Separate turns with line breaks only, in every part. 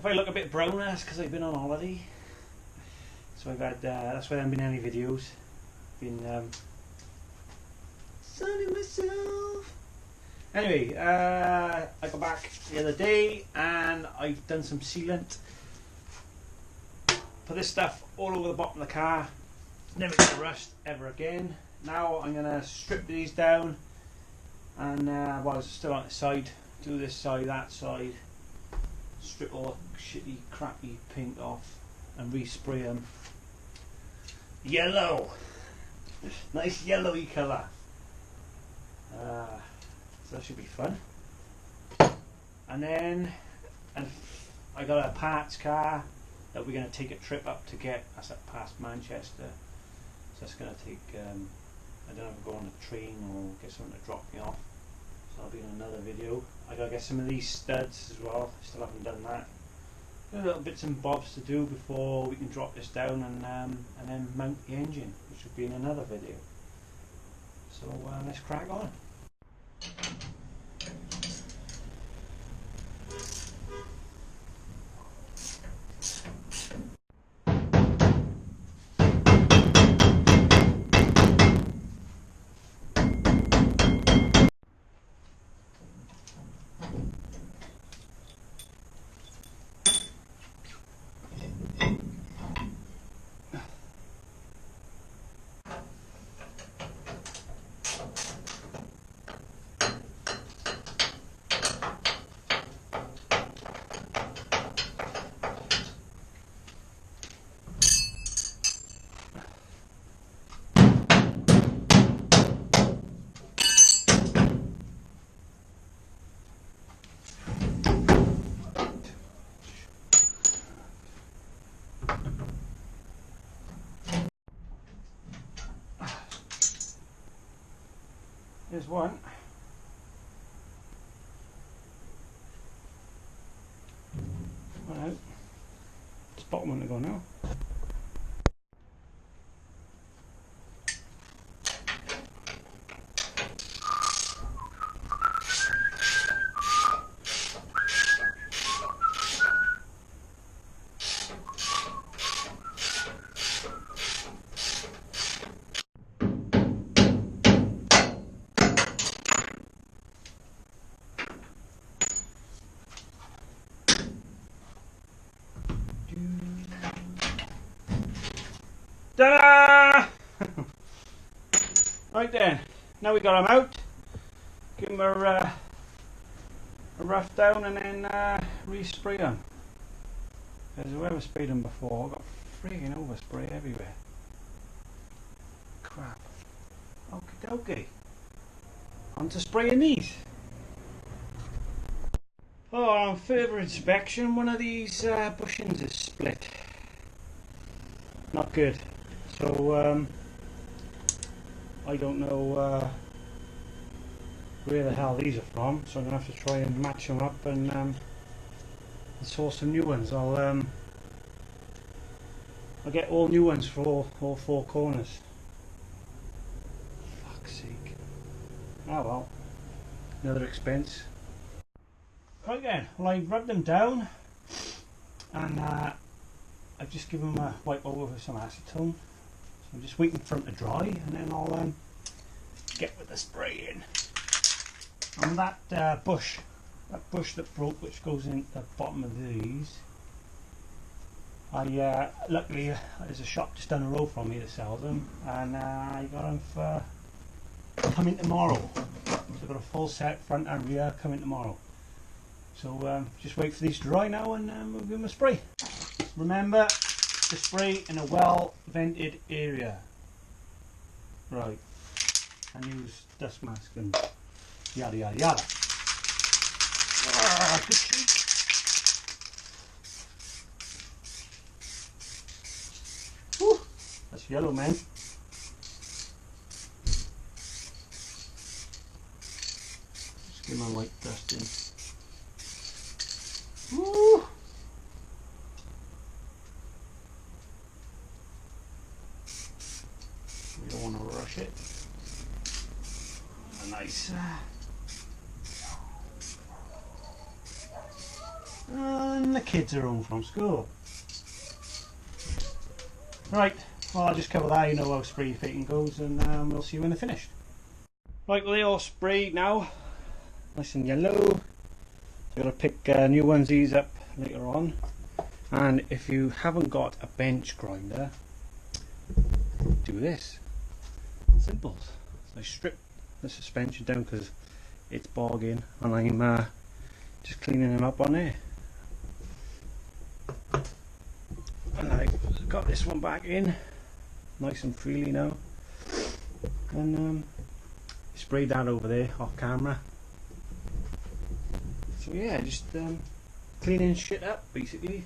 If I look a bit brown, that's because I've been on holiday. So I've had, that's why there haven't been any videos. Been sunning myself. Anyway, I got back the other day and I've done some sealant. Put this stuff all over the bottom of the car. Never gonna rust ever again. Now I'm gonna strip these down and while it's still on the side, do this side, that side, strip all the shitty, crappy paint off and respray them yellow. Nice yellowy colour. So that should be fun. And then I got a parts car that we're going to take a trip up to get. That's up past Manchester. So that's going to take, I don't know if we'll go on a train or get someone to drop me off. So that'll be in another video. I got to get some of these studs as well. I still haven't done that. Got little bits and bobs to do before we can drop this down and then mount the engine, which will be in another video. So let's crack on. Here's one. One out. This bottom one to go now. Ta-da! Right then, now we got them out. Give them a rough down and then respray them. Because whoever sprayed them before got friggin' overspray everywhere. Crap. Okie dokie. On to spraying these. Oh, on further inspection, one of these bushings is split. Not good. So I don't know where the hell these are from, so I'm going to have to try and match them up and source some new ones. I'll get all new ones for all four corners. Fuck's sake. Oh well, another expense. Right then, well I've rubbed them down and I've just given them a wipe over with some acetone. So I'm just waiting for them to dry and then I'll get with the spraying. And that bush that broke, which goes in the bottom of these, I luckily there's a shop just down the road from me that sells them, and I got them for coming tomorrow. So I've got a full set front and rear coming tomorrow. So just wait for these to dry now and we'll give them a spray. Remember to spray in a well vented area. Right. And use dust mask and yada yada yada. Good cheek. Whew, that's yellow, man. Just give my white dust in. Woo. We don't want to rush it. A nice and the kids are home from school. Right, well I'll just cover that, you know how spray painting goes, and we'll see you when they're finished. Right, well they're all sprayed now, nice and yellow. I've got to pick new onesies up later on, and if you haven't got a bench grinder, do this. Simple. So I strip the suspension down because it's bogging, and I'm just cleaning them up on there. And I've got this one back in nice and freely now, and sprayed that over there off camera. So yeah, just cleaning shit up basically.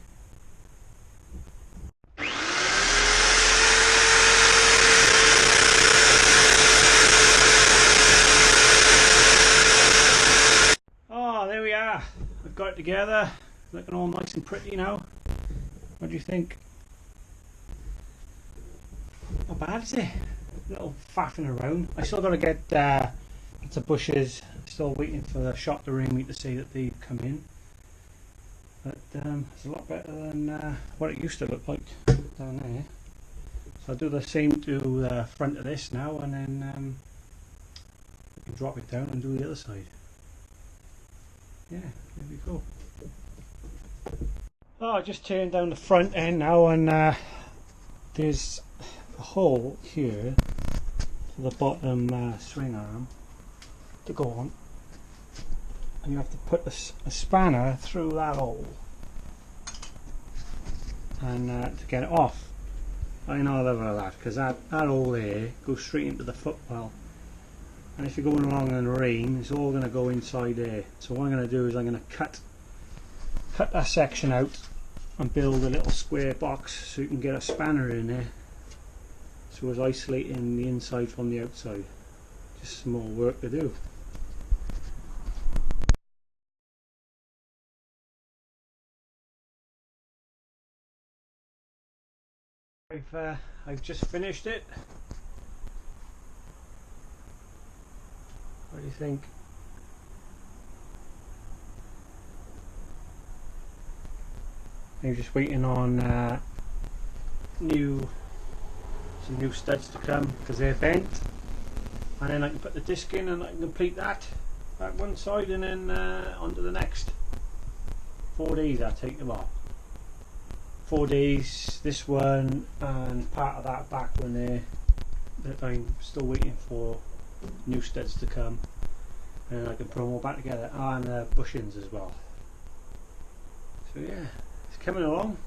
Oh, there we are. I've got it together, looking all nice and pretty now. What do you think? Not bad, is it? A little faffing around. I still got to get the bushes. Still waiting for the shot to ring me to say that they've come in. But it's a lot better than what it used to look like down there. So I'll do the same to the front of this now, and then we can drop it down and do the other side. Yeah, there we go. Oh, I just turned down the front end now, and there's a hole here for the bottom swing arm to go on, and you have to put a spanner through that hole and to get it off. I know that because that hole there goes straight into the footwell, and if you're going along in the rain, it's all going to go inside there. So what I'm going to do is I'm going to cut that section out and build a little square box so you can get a spanner in there, so it's isolating the inside from the outside. Just some more work to do. I've just finished it. What do you think? I'm just waiting on some new studs to come because they're bent, and then I can put the disc in and I can complete that one side, and then onto the next. 4 days I take them off. 4 days this one and part of that back one there that I'm still waiting for new studs to come, and then I can put them all back together, and bushings as well. So yeah, it's coming along.